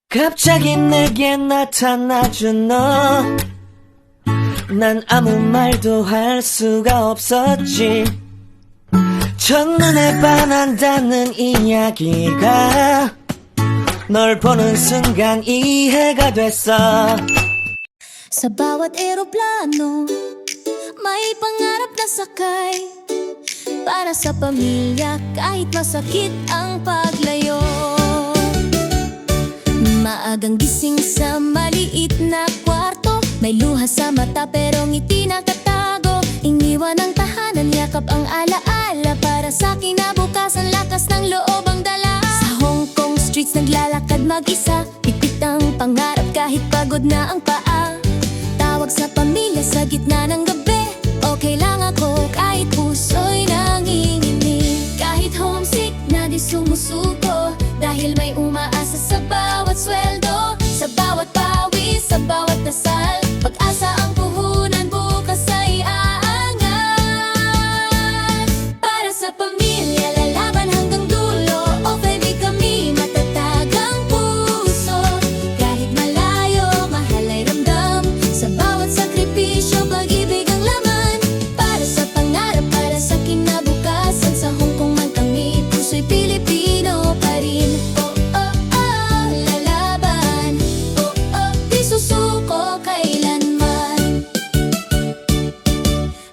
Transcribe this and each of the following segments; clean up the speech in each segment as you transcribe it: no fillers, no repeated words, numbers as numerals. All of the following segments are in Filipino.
갑자기 내게 나타나준 너, 난 아무 말도 할 수가 없었지. 첫눈에 반한다는 이야기가 널 보는 순간 이해가 됐어. Sa bawat eroplano, may pangarap na sakay. Para sa pamilya, kahit masakit ang paglayo. Maagang gising sa maliit na kwarto, may luha sa mata pero ngiti nakatago. Iniwan ang tahanan, yakap ang alaala. Para sa kinabukasan, lakas ng loob ang dala. Sa Hong Kong streets naglalakad mag-isa, pipit ang pangarap kahit pagod na ang paa. Tawag sa pamilya sa gitna ng gabi, okay lang ako kahit puso'y nanginginig. Kahit homesick na di sumusuko, dahil may umaasa sa bawat sweldo. Sa bawat pawis, sa bawat dasal, pag-asa ang puhunan, bukas ay aangat. Para sa pamilya, lalaban hanggang dulo. O baby, kami matatag ang puso. Kahit malayo, mahal ay ramdam. Sa bawat sakripisyo, pag-ibig ang laman. Para sa pangarap, para sa kinabukasan. Sa Hong Kong man kami, puso'y Pilipino pa rin. Oh, oh, oh, lalaban. Oh, oh, di susuko kailanman.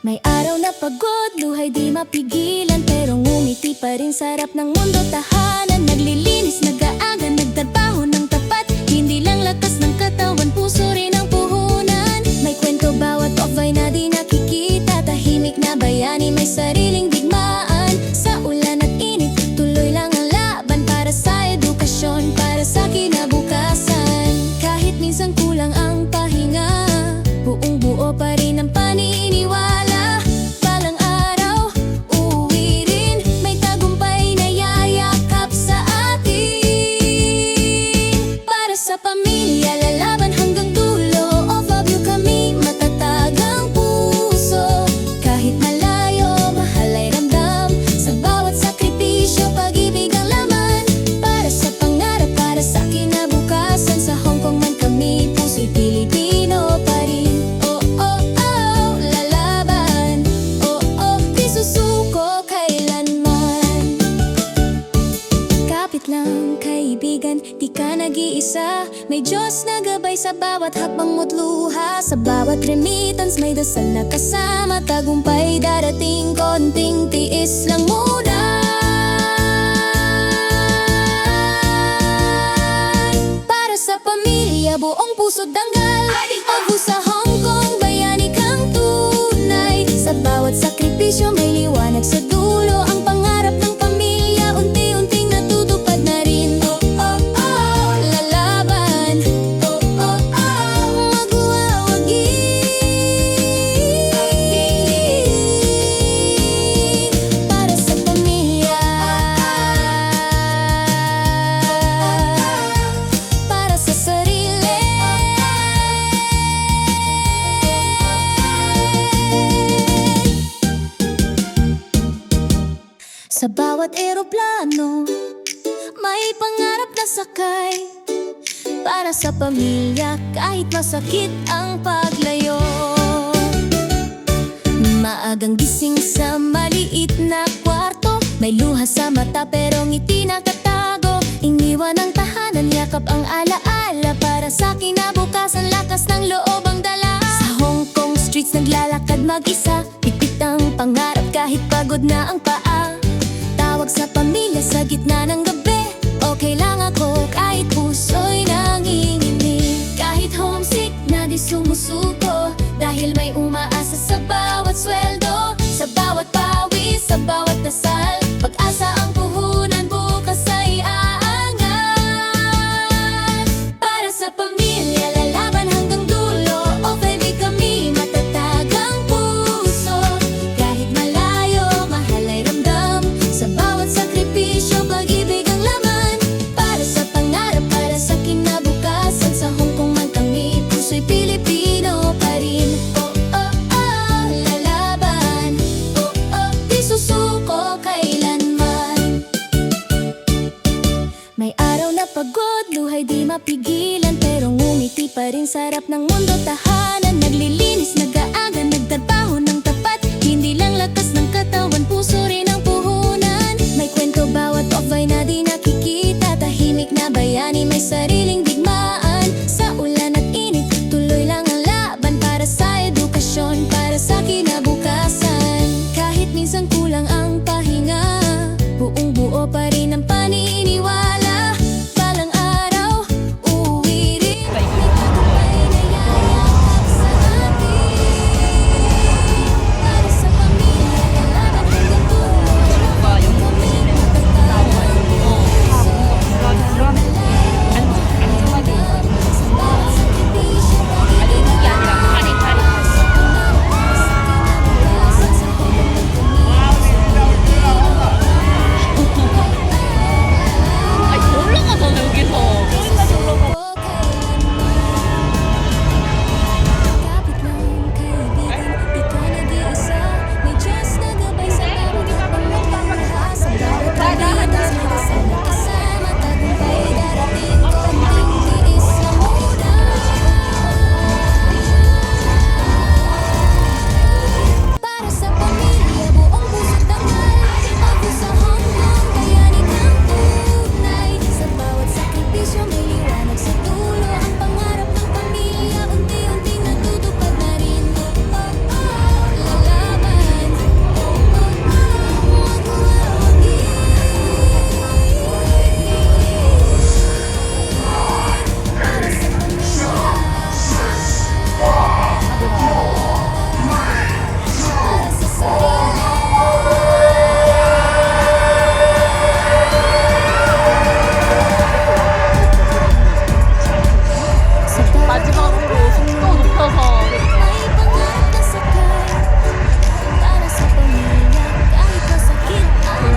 May araw na pagod, luhay di mapigilan, pero ngumiti pa rin sa harap ng mundo. Tahanan, naglilinis, nag-aaga, nagtrabaho ng tapat. Hindi lang lakas ng katawan, puso rin ang puhunan. May kwento bawat off ay na di nakikita. Tahimik na bayani, may sariling digmaan. Sa ulan at init, tuloy lang ang laban. Para sa edukasyon, para sa kinabukasan. Kahit minsan kulang ang pahinga, buong buo pa rin ang paniniwala. Balang araw, uuwi rin, may tagumpay na yayakap sa atin. Para sa pamilya, lalaban hanggang dulo. Of you kami, matatag ang puso. Kahit malayo, mahal ay ramdam. Sa bawat sakripisyo, pag-ibig ang laman. Para sa pangarap, para sa kinabukasan. Sa Hong Kong man kami, puso'y Pilipino pa rin. Oh, oh, oh, lalaban. Oh, oh, di susuko kailanman. Kapit lang kaibigan, di ka nag-iisa. May Diyos na gabay sa bawat hakbang mo't luha. Sa bawat remittance, may dasal na kasama. Tagumpay darating, konting tiis lang muna. Para sa pamilya, buong puso't danggal. Obu sa Hong Kong, bayani kang tunay. Sa bawat sakripisyo, may liwanag sa dulo. Ang pangarap ng pamilya, unti-unting natutupad na rin. Oh, oh, oh, lalaban. Oh, oh, oh, magwawagi. Para sa pamilya, para sa sarili. Sa bawat eroplano, may pangarap na sakay. Para sa pamilya, kahit masakit ang paglayo. Maagang gising sa maliit na kwarto, may luha sa mata pero ngiti nakatago. Iniwan ang tahanan, yakap ang alaala. Para sa kinabukasan, lakas ng loob ang dala. Sa Hong Kong streets naglalakad mag-isa, pipit ang pangarap kahit pagod na ang paa. Tawag sa pamilya sa gitna ng gabi, okay lang ako kahit puso'y nanginginig. Kahit homesick na di sumusuko, dahil may umaasa sa bawat sweldo. Sa bawat pawis, sa bawat dasal, pag-asa ang puhunan, bukas ay aangat. Para sa pamilya, lalaban hanggang dulo. O baby, kami matatag ang puso. Kahit malayo, mahal ay ramdam. Sa bawat sakripisyo, pag-ibig ang laman. Para sa pangarap, para sa kinabukasan. Sa Hong Kong man kami, puso'y Pilipino pa rin. Oh, oh, oh, lalaban. Oh, oh, di susuko kay mapigilan, pero ngumiti pa rin sa harap ng mundo. Tahanan, naglilinis, nag-aaga, nagtrabaho ng tapat. Hindi lang lakas ng katawan, puso rin ang puhunan. May kwento bawat off-ay na di nakikita. Tahimik na bayani, may sariling digmaan. Sa ulan at init, tuloy lang ang laban. Para sa edukasyon, para sa kinabukasan. Kahit minsan kulang ang pahinga, buong buo pa rin ang paniniwala. Balang araw, uuwi rin. May tagumpay na yayakap sa atin. Para sa pamilya, lalaban hanggang dulo. Kami matatawag. Sa bawat sakripisyo, pag-ibig ang laban. Para sa kinabukasan, sa hanggang 아니 올라가서 여기서 Kapit lang, kaibigan, di ka nag-iisa. May Diyos na gabay sa bawat pangalaha. Sa bawat kabitas, may dasal na kasama. Tagumpay darating, konting tiis lang muna. Para sa pamilya, buong puso't dangal. Ako sa hanggang kayanin ang tunay. Sa bawat sakripisyo, may liwanag sa dulo. Ang pangarap ng pamilya, unti-unting natutupad na rin. Lalaban, mag-uawagi. Para sa pamilya, para sa sarili. Sa bawat 마지막으로 속도 높여서 may pangarap na sakay. Para sa pamilya, kahit masakit ang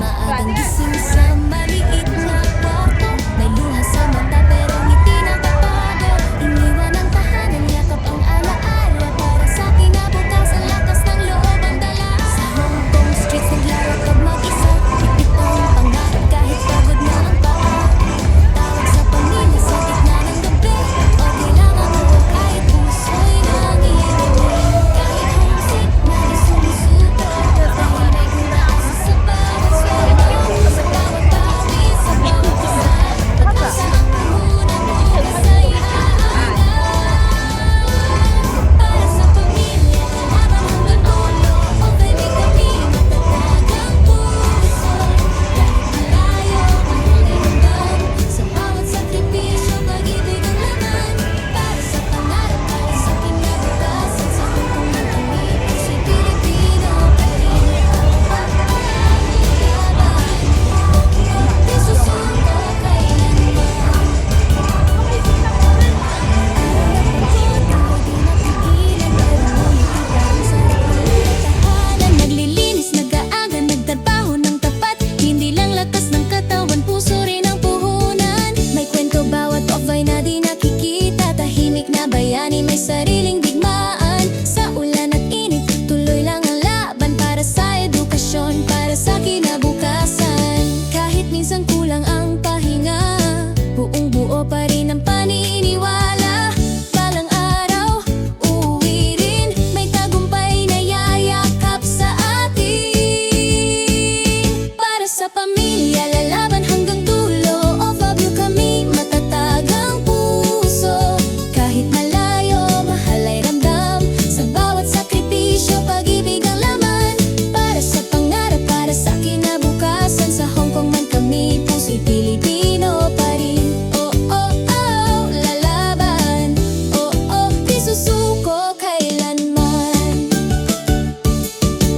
maagang gising sa maliit na kwarto. May luha sa mata pero ngiti nakatago. Iniwan ang tahanan, yakap ang alaala. Para sa kinabukasan, lakas ng loob ang dala. Sa Hong Kong streets, naglalakad mag-isa. Higpit ang pangarap kahit pagod na ang paa. Tawag sa pamilya sa gitna ng gabi. Okay lang ako kahit puso'y nangihiling. Kahit homesick na di sumusuko. Tahimik na asa sa bawat sweldo. Sa bawat pawis, sa bawat isa. Pag-asa ang puhunan mo, basta ihahanda. Para sa pamilya, habang hanggang dulo. Okay, may kami matatag ang puso. Kahit malayo ang pakiramdam. Sa bawat sakripisyo, pag-ibig ang laman. Para sa pangarap, para sa kinabukasan. Sa hanggang man kami, puso'y Pilipino pa rin. Laban, di susuko kailanman. Tahanan, naglilinis, nag-aaga, nagtrabaho ng tapat. Hindi lang lakas ng katawan, puso rin ang puhunan. May kwento bawat off-ay na di nakikita. Tahimik na bayani, may sariling digmaan. Sa ulan at init, tuloy lang ang laban. Para sa edukasyon, para sa kinabukasan. Kahit minsan kulang ang pahinga, buong buo pa rin ang paniniwala. Balang araw, uuwi rin. May tagumpay na yayakap sa atin. Para sa pamilya, lalaban hanggang dulo. Of you kami, matatag ang puso. Kahit malayo, mahal ay ramdam. Sa bawat sakripisyo, pag-ibig ang laman. Para sa pangarap, para sa kinabukasan. Sa Hong Kong man kami, puso'y Pilipino pa rin. Oh, oh, oh, lalaban. Oh, oh, di susuko kailanman.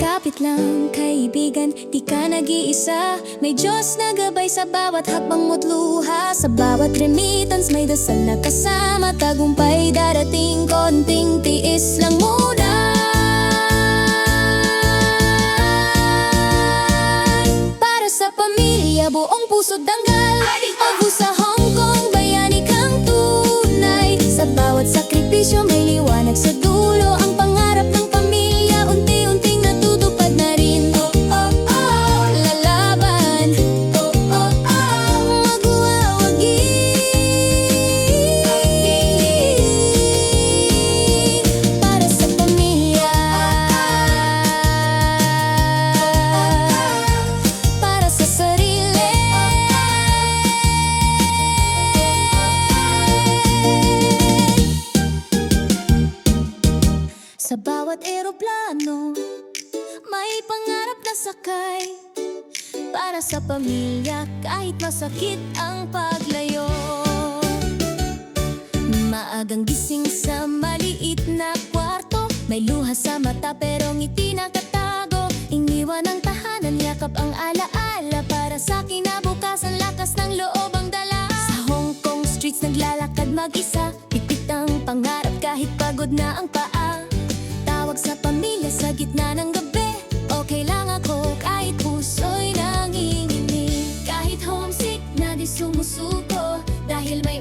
Kapit lang, kaibigan, di ka nag-iisa. May Diyos na gabay sa bawat hakbang mo't luha. Sa bawat remittance, may dasal na kasama. Tagumpay darating, konting tiis lang muna. Para sa pamilya, buong puso't danggal. Ako sa Hong Kong, bayani kang tunay. Sa bawat sakripisyo, may liwanag sa dulo. Ang pangarap ng pamilya, unti-unting natutupad na rin. Oh, oh, oh, lalaban. Oh, oh, oh, kahit masakit ang paglayo. Maagang gising sa maliit na kwarto, may luha sa mata pero ngiti nakatago. Iniwan ang tahanan, yakap ang alaala, para sa kinabukasan lakas ng loob ang dala. Sa Hong Kong streets naglalakad mag-isa, pipit ang pangarap kahit pagod na ang paa. Tawag sa pamilya sa gitna ng gabi, okay lang ako kahit puso'y nanginginig. Kahit homesick na di sumusuko, dahil may